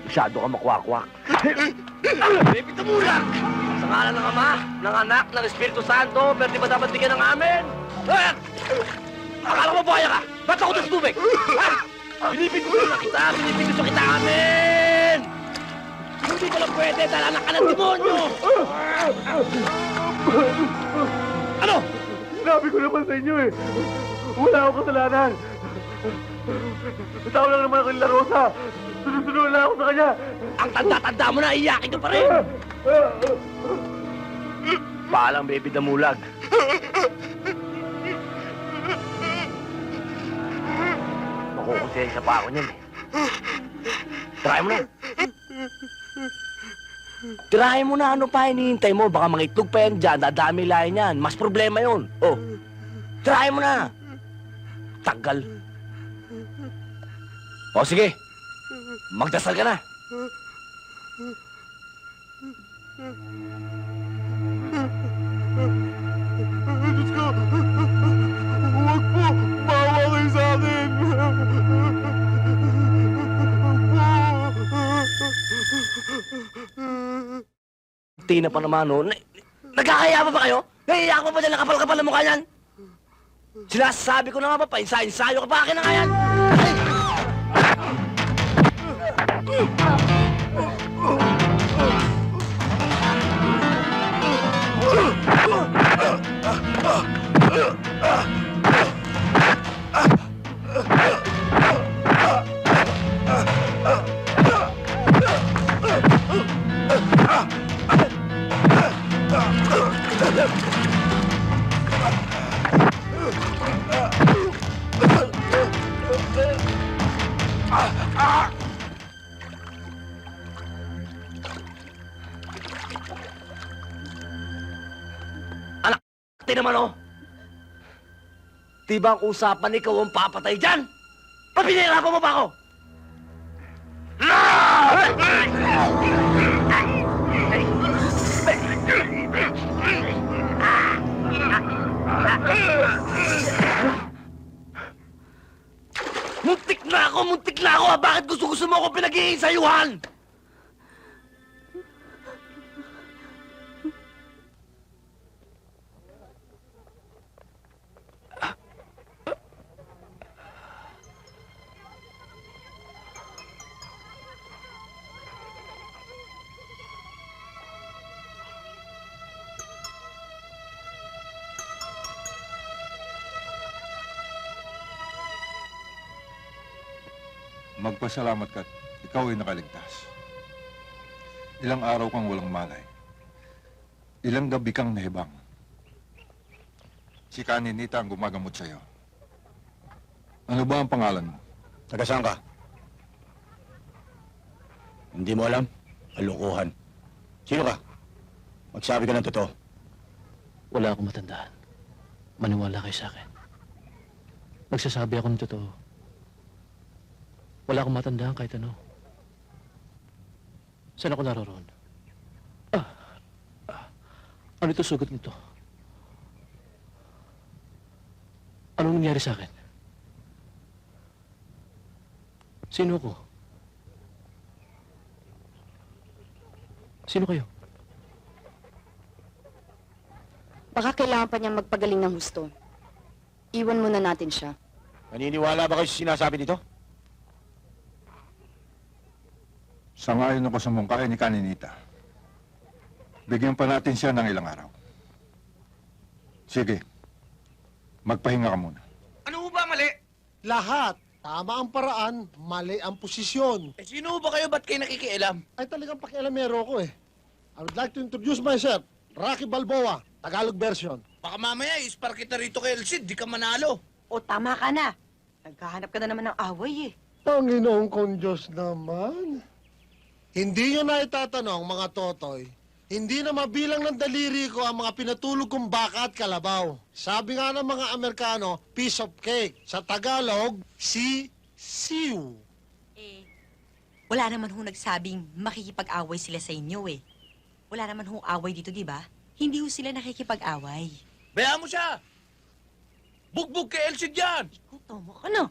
Masyado ka makwakwak. Baby Tamulang! Sa ngalan ng Ama, ng Anak, ng Espiritu Santo, pero di ba dapat bigyan ng amin? Akala mo buhaya ka? Ba't ako sa tubig? Ha? Binibigyan na kita! Binibigyan kita amin! Hindi ko lang pwede dahil anak ka ng demonyo! Ano? Sinabi ko naman sa inyo eh. Wala akong kasalanan. Tao lang naman ako nila Rosa. Sunod-sunod lang ako sa kanya. Ang tanda-tanda mo na, iyakin ko pa rin! Paalang, baby Damulag. Makukonsensya pa ako niyan eh. Try mo na. Tirahin mo na, ano pa hinihintay mo? Baka mga itlog pa yan dyan, dadami lahin yan. Mas problema yun. Oh, tirahin mo na. Tagal. O sige, magdasal ka na. Diyos ko! Huwag po! Maawa kayo sa akin! Tina pa naman, no? Nagkakaya pa ba kayo? Naiiyak pa ba dyan ang kapal-kapal na mukha niyan? Sinasabi ko na nga ba, painsa-insayo ka pa akin na nga yan! Anak, naman oh! Di ba ang usapan ikaw ang papatay dyan? Papinirapan mo ba ako? Muntik na ako! Bakit gusto mo ako pinag-iisayuhan? Magpasalamat ka't ikaw ay nakaligtas. Ilang araw kang walang malay. Ilang gabi kang nahibang. Si Kaninita ang gumagamot sa'yo. Ano ba ang pangalan mo? Taga saan ka? Hindi mo alam? Kalukuhan. Sino ka? Magsabi ka ng totoo. Wala akong matandaan. Maniwala kayo sa akin. Nagsasabi ako ng totoo. Wala akong matandaan kahit ano. Saan ako naroon? Ano ito sugat nito? Anong nangyari sa akin? Sino ko? Sino kayo? Baka kailangan pa niyang magpagaling ng husto. Iwan muna natin siya. Naniniwala ba kayo sa sinasabi nito? Sangayon ako sa mungkahi ni Kaninita. Bigyan pa natin siya ng ilang araw. Sige, magpahinga ka muna. Ano ba mali? Lahat. Tama ang paraan, mali ang posisyon. Eh, sino ba kayo? Ba't kayo nakikialam? Ay talagang pakialamero ko eh. I would like to introduce myself, Rocky Balboa, Tagalog version. Baka mamaya, ispar kita rito kay Elsid, di ka manalo. O tama ka na. Naghahanap ka na naman ng away eh. Panginoong kong Diyos naman. Hindi nyo na itatanong, mga totoy. Hindi na mabilang ng daliri ko ang mga pinatulog kong baka at kalabaw. Sabi nga ng mga Amerikano, piece of cake. Sa Tagalog, siu. Eh, wala naman ho nagsabing makikipag-away sila sa inyo eh. Wala naman ho away dito, di ba? Hindi ho sila nakikipag-away. Bayaan mo siya! Bugbog kay Elsid yan! Ikaw, tama ka na.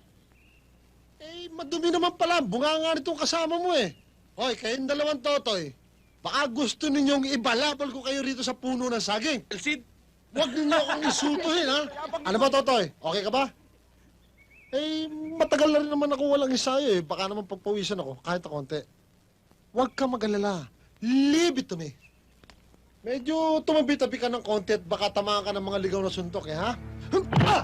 Eh, madumi naman pala. Bunga nga nitong kasama mo eh. Hoy, kayong dalawang totoy, baka gusto ninyong ibalapal ko kayo rito sa puno ng saging. Elsid! Huwag ninyo akong isutuhin, ha? Ano ba, Totoy? Okay ka ba? Eh, matagal na rin naman ako walang ensayo, eh. Baka naman pagpawisan ako, kahit na konti. Huwag ka mag-alala. Leave it to me. Medyo tumabi-tabi ka ng konti at baka tamaan ka ng mga ligaw na suntok, eh, ha? Ah!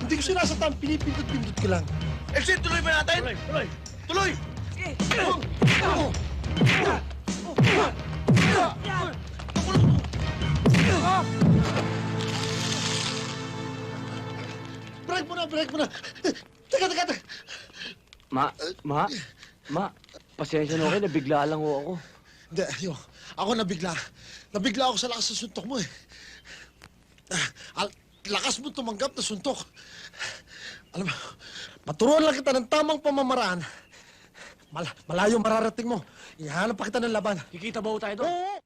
Hindi ko sinasaktan, pinipindot-pindot ko lang. Elsid, tuloy ba natin? Tuloy! Tuloy! Break mo na! Teka! Ma, pasensya na kayo, nabigla lang ho ako. Hindi, ako nabigla. Nabigla ako sa lakas ng suntok mo, eh. Lakas mo tumanggap na suntok. Alam mo, maturuan lang kita ng tamang pamamaraan. Malayo mararating mo. Ihanap pa kita ng laban. Kikita ba ho tayo doon? Oo!